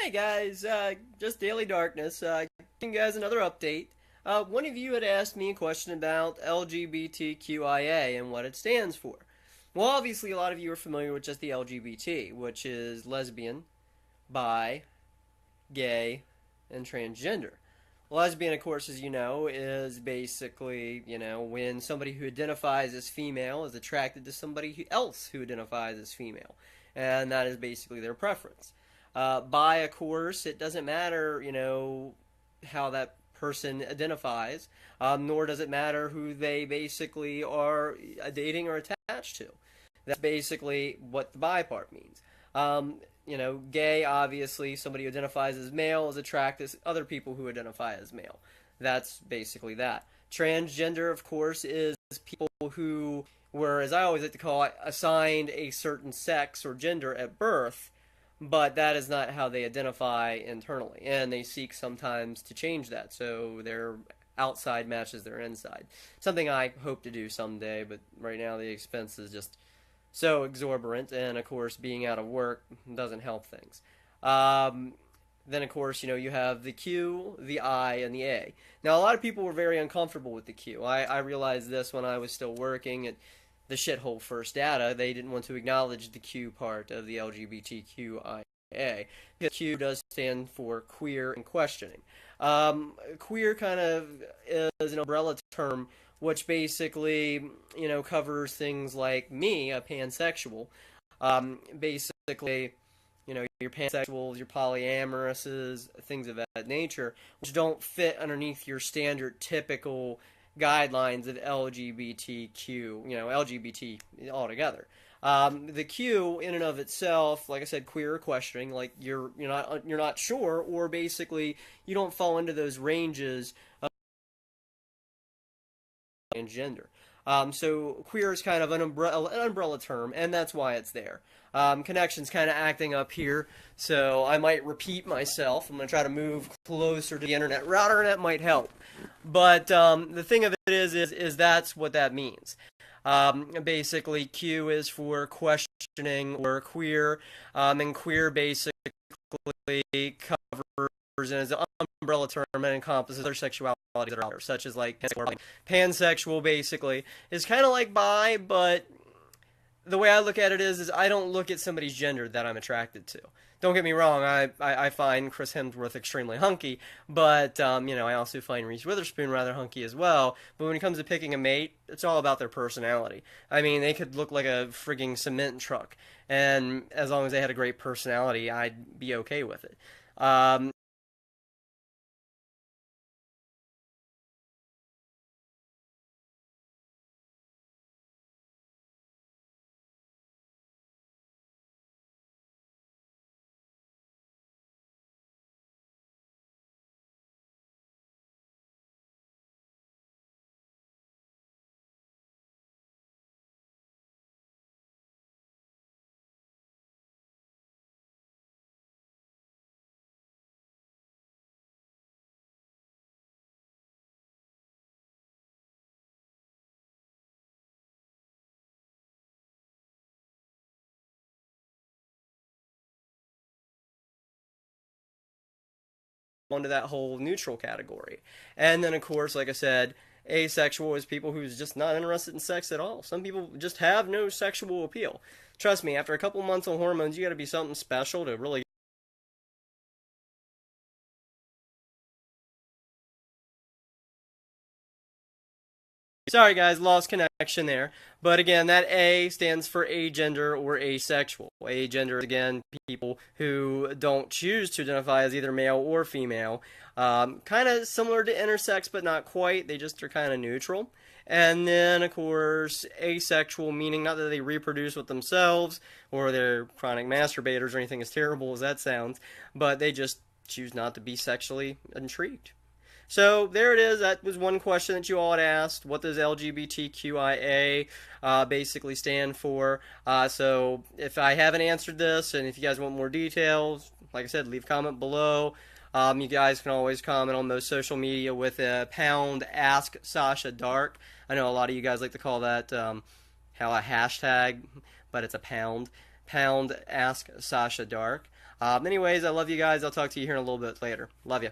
Hey guys, just Daily Darkness. Giving you guys another update. One of you had asked me a question about LGBTQIA and what it stands for. Well, obviously, a lot of you are familiar with just the LGBT, which is lesbian, bi, gay, and transgender. Lesbian, of course, as you know, is basically, when somebody who identifies as female is attracted to somebody else who identifies as female. And that is basically their preference. Bi, of course, it doesn't matter, how that person identifies, nor does it matter who they basically are dating or attached to. That's basically what the bi part means. Gay, obviously, somebody who identifies as male is attracted to other people who identify as male. That's basically that. Transgender, of course, is people who were, as I always like to call it, assigned a certain sex or gender at birth, but that is not how they identify internally. And they seek sometimes to change that so their outside matches their inside. Something I hope to do someday, but right now the expense is just so exorbitant, and of course, being out of work doesn't help things. Then, of course, you have the Q, the I, and the A. Now, a lot of people were very uncomfortable with the Q. I realized this when I was still working at the shithole First Data. They didn't want to acknowledge the Q part of the LGBTQIA. The Q does stand for queer and questioning. Queer kind of is an umbrella term which basically, covers things like me, a pansexual. Basically, your pansexuals, your polyamorouses, things of that nature, which don't fit underneath your standard typical guidelines of LGBTQ, LGBT altogether. The Q, in and of itself, like I said, queer or questioning, like you're not sure, or basically you don't fall into those ranges and gender. So queer is kind of an umbrella term, and that's why it's there. Connection's kind of acting up here, so I might repeat myself. I'm going to try to move closer to the internet router, and that might help. But the thing of it is that's what that means. Basically, Q is for questioning or queer, and queer basically covers and is an umbrella term and encompasses other sexualities that are out there, such as like pansexual. Basically, is kind of like bi, but the way I look at it is I don't look at somebody's gender that I'm attracted to. Don't get me wrong, I find Chris Hemsworth extremely hunky, but I also find Reese Witherspoon rather hunky as well. But when it comes to picking a mate, it's all about their personality. I mean, they could look like a frigging cement truck, and as long as they had a great personality, I'd be okay with it. Onto that whole neutral category. And then, of course, like I said, asexual is people who's just not interested in sex at all. Some people just have no sexual appeal. Trust me, after a couple months on hormones, you got to be something special to really. Sorry, guys, lost connection there. But again, that A stands for agender or asexual. Agender, again, people who don't choose to identify as either male or female. Kind of similar to intersex, but not quite. They just are kind of neutral. And then, of course, asexual, meaning not that they reproduce with themselves or they're chronic masturbators or anything as terrible as that sounds, but they just choose not to be sexually intrigued. So there it is. That was one question that you all had asked. What does LGBTQIA basically stand for? So if I haven't answered this, and if you guys want more details, like I said, leave a comment below. You guys can always comment on those social media with a pound ask Sasha Dark. I know a lot of you guys like to call that how a hashtag, but it's a pound. Pound ask Sasha Dark. Anyways, I love you guys. I'll talk to you here in a little bit later. Love you.